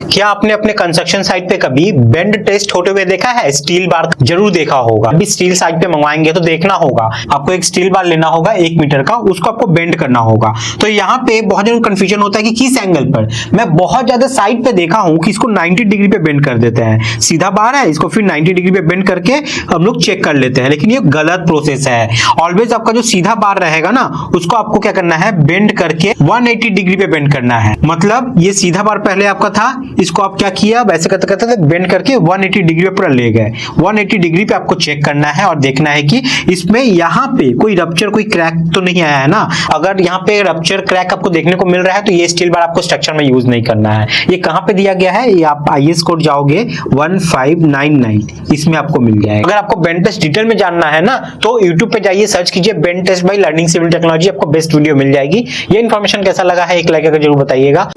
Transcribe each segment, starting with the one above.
क्या आपने अपने कंस्ट्रक्शन साइट पे कभी बेंड टेस्ट होते हुए देखा है? स्टील बार जरूर देखा होगा। अभी स्टील साइट पे मंगवाएंगे तो देखना होगा, आपको एक स्टील बार लेना होगा 1 मीटर का, उसको आपको बेंड करना होगा। तो यहाँ पे बहुत ज्यादा कंफ्यूजन होता है कि किस एंगल पर। मैं बहुत ज्यादा साइट पे देखा हूं कि इसको 90 डिग्री पे बेंड कर देते हैं। सीधा बार है, इसको फिर 90 डिग्री पे बेंड करके हम लोग चेक कर लेते हैं, लेकिन ये गलत प्रोसेस है। ऑलवेज आपका जो सीधा बार रहेगा ना, उसको आपको क्या करना है, बेंड करके 180 डिग्री पे बेंड करना है। मतलब ये सीधा बार पहले आपका था, इसको आप क्या किया, वैसे करते करते बेंड करके 180 डिग्री पे पूरा ले गए। 180 डिग्री पे आपको चेक करना है और देखना है कि इसमें यहाँ पे कोई रप्चर, कोई क्रैक तो नहीं आया है ना। अगर यहाँ पे रप्चर, क्रैक आपको देखने को मिल रहा है तो ये स्टील बार आपको स्ट्रक्चर में यूज नहीं करना है। ये कहाँ पे दिया गया है, ये आप IS कोड जाओगे 1599, इसमें आपको मिल जाएगा। अगर आपको बेंड टेस्ट डिटेल में जानना है ना, तो यूट्यूब पे जाइए, सर्च कीजिए bend test by learning civil technology, आपको बेस्ट वीडियो मिल जाएगी। ये इन्फॉर्मेशन कैसा लगा है, एक लाइक करके जरूर बताइएगा।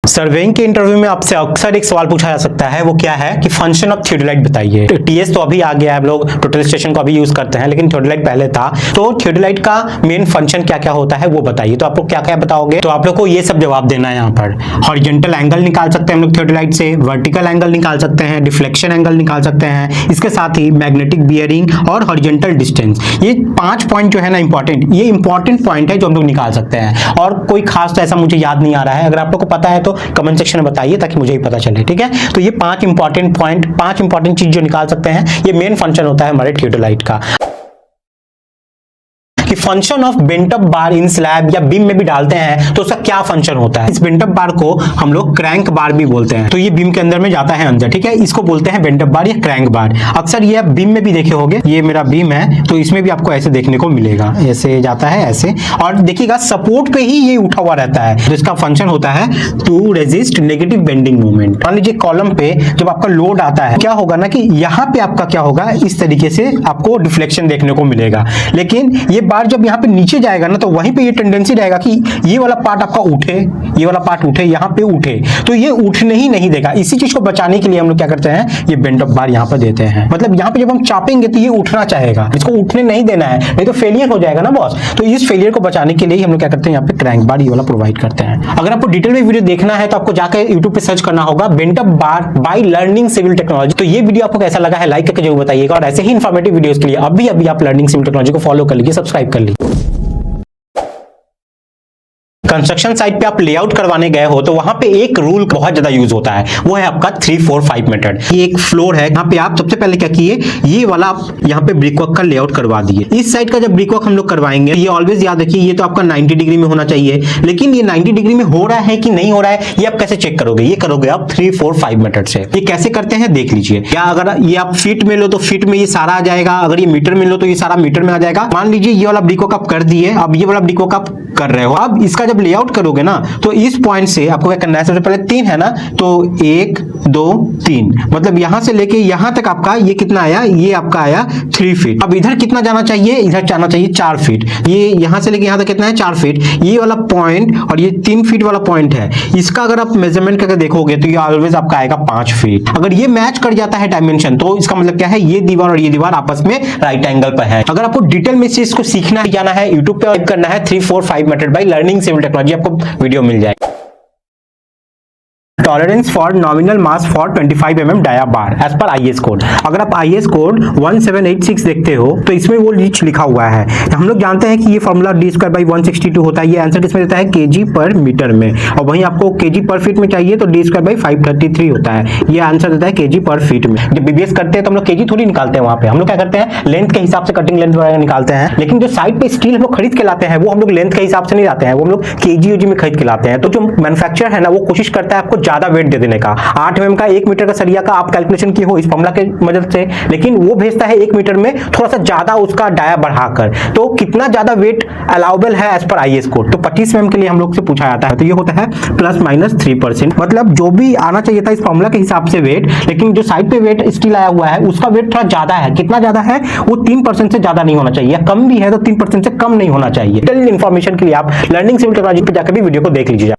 सर्वेइंग के इंटरव्यू में आपसे अक्सर एक सवाल पूछा जा सकता है, वो क्या है कि फंक्शन ऑफ थियोडोलाइट बताइए। TS तो अभी आ गया है, हम लोग टोटल स्टेशन को अभी यूज करते हैं, लेकिन थियोडोलाइट पहले था। तो थियोडोलाइट का मेन फंक्शन क्या क्या होता है वो बताइए। तो आप लोग क्या क्या बताओगे, तो आप लोग को ये सब जवाब देना है। यहाँ पर हॉरिजॉन्टल एंगल निकाल सकते हैं हम लोग थियोडोलाइट से, वर्टिकल एंगल निकाल सकते हैं, डिफ्लेक्शन एंगल निकाल सकते हैं, इसके साथ ही मैग्नेटिक बियरिंग और हॉरिजॉन्टल डिस्टेंस। ये 5 पॉइंट जो है ना इंपॉर्टेंट, ये इंपॉर्टेंट पॉइंट है जो हम लोग निकाल सकते हैं। और कोई खास तो ऐसा मुझे याद नहीं आ रहा है, अगर आप लोग को पता है तो कमेंट सेक्शन में बताइए ताकि मुझे ही पता चले। ठीक है, तो ये 5 इंपॉर्टेंट पॉइंट, 5 इंपॉर्टेंट चीज जो निकाल सकते हैं, ये मेन फंक्शन होता है हमारे थियोडोलाइट का। कि function of bent up bar in slab या बीम में भी डालते हैं तो उसका क्या फंक्शन होता है। इस बेंट अप बार को हम लोग क्रैंक बार भी बोलते हैं। तो ये बीम के अंदर में जाता है अंदर, ठीक है, इसको बोलते हैं बेंट अप बार या क्रैंक बार। अक्सर ये आप बीम में भी देखे होंगे, ये मेरा बीम है तो इसमें भी आपको ऐसे देखने को मिलेगा, ऐसे जाता है ऐसे, और देखिएगा सपोर्ट पे ही ये उठा हुआ रहता है। तो इसका फंक्शन होता है to resist negative bending moment. मान लीजिए कॉलम पे जब आपका लोड आता है, क्या होगा ना कि यहाँ पे आपका क्या होगा, इस तरीके से आपको डिफ्लेक्शन देखने को मिलेगा। लेकिन ये बार जब यहाँ पे नीचे जाएगा ना, तो वहीं पे ये टेंडेंसी रहेगा कि ये वाला पार्ट आपका उठे, ये वाला पार्ट उठे, यहाँ पे उठे, तो ये उठने ही नहीं देगा। इसी चीज को बचाने के लिए हम लोग क्या करते हैं, ये बेंट अप बार यहाँ पे देते हैं। मतलब यहाँ पे जब हम चापेंगे तो ये उठना चाहेगा, इसको उठने नहीं देना है, नहीं तो फेलियर हो जाएगा ना बॉस। तो इस फेलियर को बचाने के लिए हम लोग क्या करते हैं, यहाँ पे क्रैंक बार ये वाला प्रोवाइड करते हैं। अगर आपको डिटेल में वीडियो देखना है तो आपको जाकर यूट्यूब पे सर्च करना होगा bent up bar by learning civil technology. तो ये वीडियो आपको कैसा लगा है लाइक करके जरूर बताइएगा, और ऐसे ही इन्फॉर्मेटिव वीडियोस के लिए अभी आप लर्निंग सिविल टेक्नोलॉजी को फॉलो कर लीजिए, सब्सक्राइब कर लीजिए। कंस्ट्रक्शन साइट पे आप लेआउट करवाने गए हो तो वहां पे एक रूल बहुत ज्यादा यूज होता है, वो है आपका 3-4-5 मेथड। ये एक फ्लोर है, यहाँ पे आप सबसे पहले क्या किए, ये वाला आप यहाँ पे ब्रिकवर्क का लेआउट करवा दिए। इस साइड का जब ब्रिकवर्क हम लोग करवाएंगे, ये ऑलवेज याद रखिए, ये तो आपका 90 डिग्री में होना चाहिए, लेकिन ये 90 डिग्री में हो रहा है कि नहीं हो रहा है, ये आप कैसे चेक करोगे, ये करोगे आप 3-4-5 मेथड से। ये कैसे करते हैं देख लीजिए। या अगर ये आप फीट में लो तो फीट में ये सारा आ जाएगा, अगर ये मीटर में लो तो ये सारा मीटर में आ जाएगा। मान लीजिए ये वाला ब्रिकवर्क आप कर दिए, अब ये वाला ब्रिकवर्क आप कर रहे हो, अब इसका जब लेआउट करोगे ना, तो इस पॉइंट से आपको क्या करना है, सबसे पहले 3 है ना, तो 1 2 3, मतलब यहां से लेके यहां तक आपका ये कितना आया, ये आपका आया 3 फीट। अब इधर कितना जाना चाहिए, इधर जाना चाहिए 4 फीट। ये यहां से लेके यहां तक कितना है, 4 फीट। ये वाला पॉइंट और ये 3 फीट वाला पॉइंट है, इसका अगर आप मेजरमेंट करके देखोगे तो ये ऑलवेज आपका आएगा 5 फीट। अगर ये मैच कर जाता है डायमेंशन, तो इसका मतलब क्या है, ये दीवार और ये दीवार आपस में राइट एंगल पर है। अगर आपको डिटेल में इस चीज को सीखना है, जाना है, यूट्यूब पे टाइप करना है 3-4-5 method by learning civil technology, आपको वीडियो मिल जाएगा। Tolerance for nominal mass for 25 mm dia bar as per IS code. अगर आप IS कोड 1786 देखते हो तो इसमें वो रीच लिखा हुआ है। हम लोग जानते हैं कि ये फॉर्मूला d²/162 होता है। ये आंसर किसमें देता है, kg पर मीटर में, और वहीं आपको kg पर फीट में चाहिए तो d²/533 होता है। ये आंसर देता है kg पर फीट में। जब BBS करते हैं तो हम लोग kg थोड़ी निकालते हैं, वहां पे हम लोग क्या करते हैं, लेंथ के हिसाब से कटिंग लेंथ वगैरह निकालते हैं। लेकिन जो साइड पे स्टील हम लोग खरीद के लाते हैं, वो हम लोग लेंथ के हिसाब से नहीं लाते हैं, वो हम लोग kg में खरीद के लाते हैं। तो जो मैन्युफैक्चरर है ना, वो कोशिश करता है आपको ज्यादा वेट दे देने का। 8 mm का 1 मीटर का सरिया का आप कैलकुलेशन किए हो इस फॉर्मूला के मदद से, लेकिन वो भेजता है 1 मीटर में थोड़ा सा ज्यादा उसका डाया बढ़ाकर। तो कितना ज्यादा वेट अलाउबल है एज पर IS कोड, तो 25 mm के लिए हम लोग से पूछा जाता है। तो ये होता है ±3%, मतलब जो भी आना चाहिए था इस फॉर्मूला के हिसाब से वेट, लेकिन जो साइड पे वेट स्टील आया हुआ है उसका वेट थोड़ा ज्यादा है। कितना ज्यादा है, वो 3% से ज्यादा नहीं होना चाहिए, कम भी है तो 3% से कम नहीं होना चाहिए। डिटेल इन्फॉर्मेशन के लिए आप लर्निंग सिविल टेक्नोलॉजी पे जाकर भी वीडियो को देख लीजिए।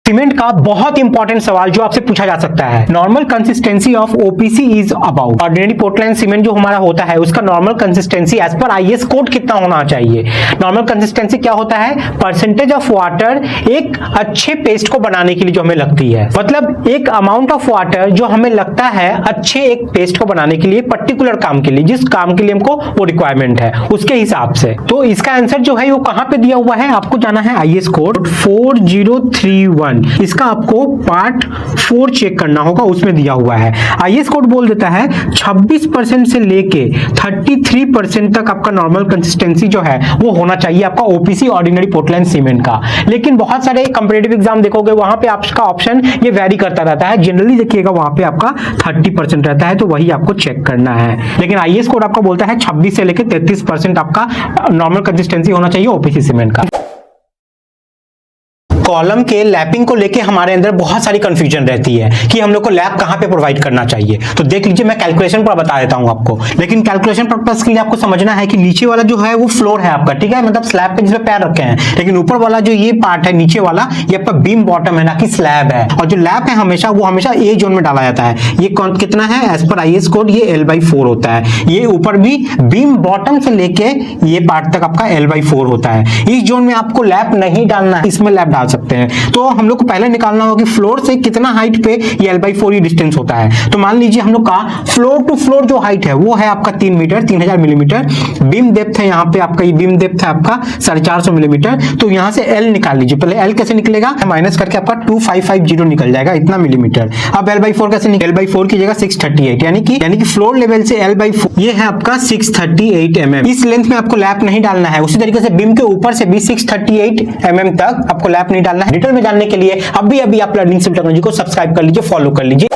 सीमेंट का बहुत इंपॉर्टेंट सवाल जो आपसे पूछा जा सकता है, normal consistency of OPC is about. Ordinary Portland cement जो हमारा होता है उसका normal consistency as per IS code कितना होना चाहिए। नॉर्मल कंसिस्टेंसी क्या होता है? परसेंटेज ऑफ वाटर एक अच्छे पेस्ट को बनाने के लिए जो हमें लगती है, मतलब एक अमाउंट ऑफ वाटर जो हमें लगता है अच्छे एक पेस्ट को बनाने के लिए, पर्टिकुलर काम के लिए, जिस काम के लिए हमको वो रिक्वायरमेंट है उसके हिसाब से। तो इसका आंसर जो है वो कहां पे दिया हुआ है, आपको जाना है आईएस कोड 4031। इसका आपको पार्ट 4 चेक करना होगा, उसमें दिया हुआ है। आईएस कोड बोल देता है 26% से लेके 33% तक आपका नॉर्मल कंसिस्टेंसी जो है वो होना चाहिए आपका ओपीसी ऑर्डिनरी पोर्टलैंड सीमेंट का। लेकिन बहुत सारे कंपैरेटिव एग्जाम देखोगे वहां पे आपका ऑप्शन ये वेरी करता रहता है। जनरली देखिएगा वहां पे आपका 30% रहता है, तो वही आपको चेक करना है। लेकिन आईएस कोड आपका बोलता है 26 से लेके 33% आपका नॉर्मल कंसिस्टेंसी होना चाहिए ओपीसी सीमेंट का। कॉलम के लैपिंग को लेके हमारे अंदर बहुत सारी कंफ्यूजन रहती है कि हम लोग को लैप कहां पे प्रोवाइड करना चाहिए। तो देख लीजिए, मैं कैलकुलेशन पर बता देता हूं आपको, लेकिन कैलकुलेशन पर्पस के लिए आपको समझना है कि नीचे वाला जो है वो फ्लोर है आपका, ठीक है, मतलब स्लैब पे जिसमें पैर रखे हैं, लेकिन ऊपर वाला जो ये पार्ट है नीचे वाला, ये आपका बीम बॉटम है ना कि स्लैब है। और जो लैप है हमेशा वो हमेशा ए जोन में डाला जाता है। ये कितना है एज पर आईएस कोड, ये L/4 होता है। ये ऊपर भी बीम बॉटम से लेके ये पार्ट तक आपका L/4 होता है। इस जोन में आपको लैप नहीं डालना है, इसमें लैप डाल सकते हैं। तो हम लोग को पहले निकालना होगा कि फ्लोर से कितना हाइट पे ये L/4 डिस्टेंस होता है। तो मान लीजिए हम लोग का फ्लोर टू फ्लोर जो हाइट है वो है आपका 3 मीटर, 3000 मिलीमीटर। बीम डेप्थ है यहाँ पे आपका, ये बीम डेप्थ है आपका 450 मिलीमीटर। तो यहाँ से L निकाल लीजिए। पहले L कैसे निकलेगा, माइनस करके आपका 2550 निकल जाएगा, इतना मिलीमीटर। अब L/4 कैसे निकल, L/4 की जगह 638, यानी कि फ्लोर लेवल से L/4 ये है आपका 638 mm। इस लेंथ में आपको लैप नहीं डालना है। उसी तरीके से बीम के ऊपर से भी 638 mm तक आपको लैप नहीं डालना है। डिटेल में जानने के लिए अभी आप लर्निंग सिविल टेक्नोलॉजी को सब्सक्राइब कर लीजिए, फॉलो कर लीजिए।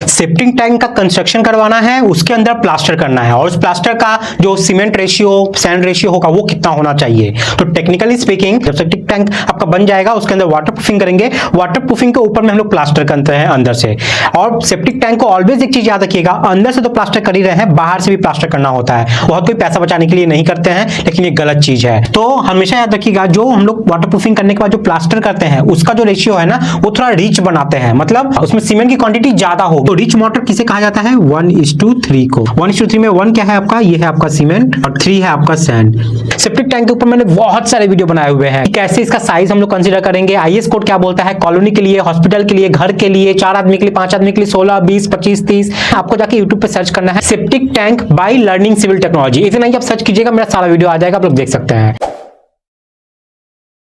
सेप्टिक टैंक का कंस्ट्रक्शन करवाना है, उसके अंदर प्लास्टर करना है, और उस प्लास्टर का जो सीमेंट रेशियो, सैंड रेशियो होगा वो कितना होना चाहिए। तो टेक्निकली स्पीकिंग जब सेप्टिक टैंक आपका बन जाएगा उसके अंदर वाटर प्रूफिंग करेंगे। वाटर प्रूफिंग के ऊपर में हम लोग प्लास्टर करते हैं अंदर से। और सेप्टिक टैंक को ऑलवेज एक चीज याद रखिएगा, अंदर से तो प्लास्टर कर ही रहे हैं, बाहर से भी प्लास्टर करना होता है। बहुत कोई पैसा बचाने के लिए नहीं करते हैं, लेकिन ये गलत चीज है। तो हमेशा याद रखिएगा, जो हम लोग वाटर प्रूफिंग करने के बाद जो प्लास्टर करते हैं उसका जो रेशियो है ना वो थोड़ा रिच बनाते हैं, मतलब उसमें सीमेंट की क्वांटिटी ज्यादा हो। तो रिच मोटर किसे कहा जाता है, 1:3 को। 1:3 में 1 क्या है आपका, ये है आपका सीमेंट और 3 है आपका सैंड। सेप्टिक टैंक के ऊपर मैंने बहुत सारे वीडियो बनाए हुए हैं, कैसे इसका साइज हम लोग कंसीडर करेंगे। आईएस कोड क्या बोलता है, कॉलोनी के लिए, हॉस्पिटल के लिए, घर के लिए, 4 आदमी के लिए, 5 आदमी के लिए, 16, 20, 25, 30। आपको जाके यूट्यूब पे सर्च करना है septic tank by learning civil technology. इतना ही आप सर्च कीजिएगा, मेरा सारा वीडियो आ जाएगा, आप लोग देख सकते हैं।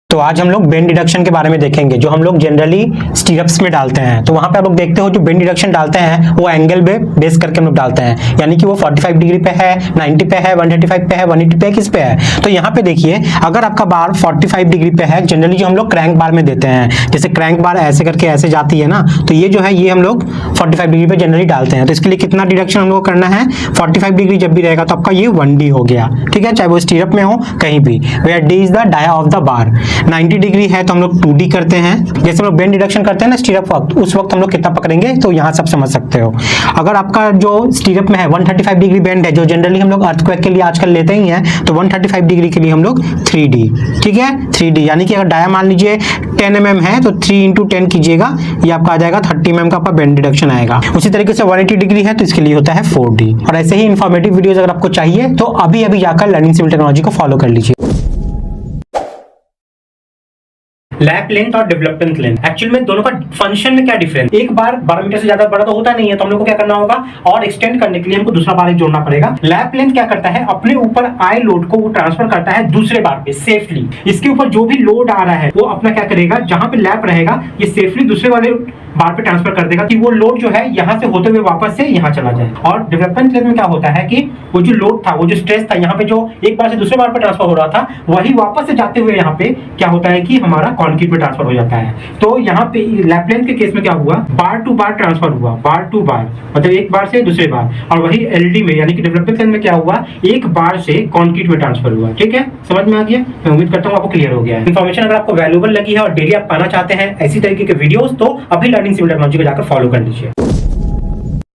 तो आज हम लोग बेंड डिडक्शन के बारे में देखेंगे, जो हम लोग जनरली स्टीरअप्स में डालते हैं। तो वहां पे आप लोग देखते हो जो बेंड डिडक्शन डालते हैं वो एंगल पे बेस करके हम लोग डालते हैं, यानी कि वो 45 डिग्री पे है, 90 पे है, 135 पे है, 180 पे है, किस पे है। तो यहाँ पे देखिए, अगर आपका बार 45 डिग्री पे है, जनरली जो हम लोग क्रैंक बार में देते हैं, जैसे क्रैंक बार ऐसे करके ऐसे जाती है ना, तो ये जो है ये हम लोग 45 डिग्री पे जनरली डालते हैं। तो इसके लिए कितना डिडक्शन हम लोग करना है, 45 डिग्री जब भी रहेगा तो आपका ये 1D हो गया, ठीक है, चाहे वो स्टीरअप में हो कहीं भी, where D is the dia of the bar. 90 degree है तो हम लोग 2D करते हैं, जैसे हम लोग बेंड डिडक्शन करते हैं ना स्टीरअप वक्त, उस वक्त हम लोग कितना पकड़ेंगे, तो यहाँ सब समझ सकते हो। अगर आपका जो स्टीरअप में है 135 डिग्री बेंड है, जो जनरली हम लोग अर्थक्वेक के लिए आजकल लेते ही हैं, तो 135 डिग्री के लिए हम लोग 3D, ठीक है, 3D, यानी कि अगर डाया मान लीजिए 10 mm है तो 3 × 10 कीजिएगा, ये आपका आ जाएगा 30 mm का आपका बेंड डिडक्शन आएगा। उसी तरीके से 180 डिग्री है तो इसके लिए होता है 4D। और ऐसे ही इन्फॉर्मेटिव वीडियोस अगर आपको चाहिए तो अभी जाकर लर्निंग सिविल टेक्नोलॉजी को फॉलो कर लीजिए। लैप लेंथ और डेवलपमेंट लेंथ, एक्चुअल में दोनों का फंक्शन में क्या डिफरेंस। एक बार 12 मीटर से ज्यादा बड़ा तो होता नहीं है, तो हम लोग को क्या करना होगा, और एक्सटेंड करने के लिए हमको दूसरा बार जोड़ना पड़ेगा। लैप लेंथ क्या करता है, अपने ऊपर आए लोड को वो ट्रांसफर करता है दूसरे बार पे सेफली। इसके ऊपर जो भी लोड आ रहा है वो अपना क्या करेगा, जहां पे लैप रहेगा ये सेफली दूसरे वाले बार पे ट्रांसफर कर देगा, कि वो लोड जो है यहाँ से होते हुए वापस से यहाँ चला जाए। और डेवलपमेंट लेंथ में क्या होता है कि वो जो लोड था, वो जो स्ट्रेस था, यहाँ पे जो एक बार से दूसरे बार पे ट्रांसफर हो रहा था, वही वापस से जाते हुए यहाँ पे क्या होता है कि हमारा कंक्रीट में ट्रांसफर हो जाता है। तो यहाँ पे लैप लेंथ के केस में क्या हुआ, बार टू बार ट्रांसफर हुआ, बार टू बार, मतलब एक बार से दूसरे बार। और वही एलडी में यानी कि डेवलपमेंट लेंथ में क्या हुआ, एक बार से कंक्रीट में ट्रांसफर हुआ। ठीक है, समझ में आ गया, मैं उम्मीद करता हूँ आपको क्लियर हो गया है। इन्फॉर्मेशन अगर आपको वैल्यूएबल लगी है और डेली आप पाना चाहते हैं ऐसी तरीके के वीडियोस, तो अभी लर्निंग सिविल टेक्नोलॉजी को जाकर फॉलो कर लीजिए।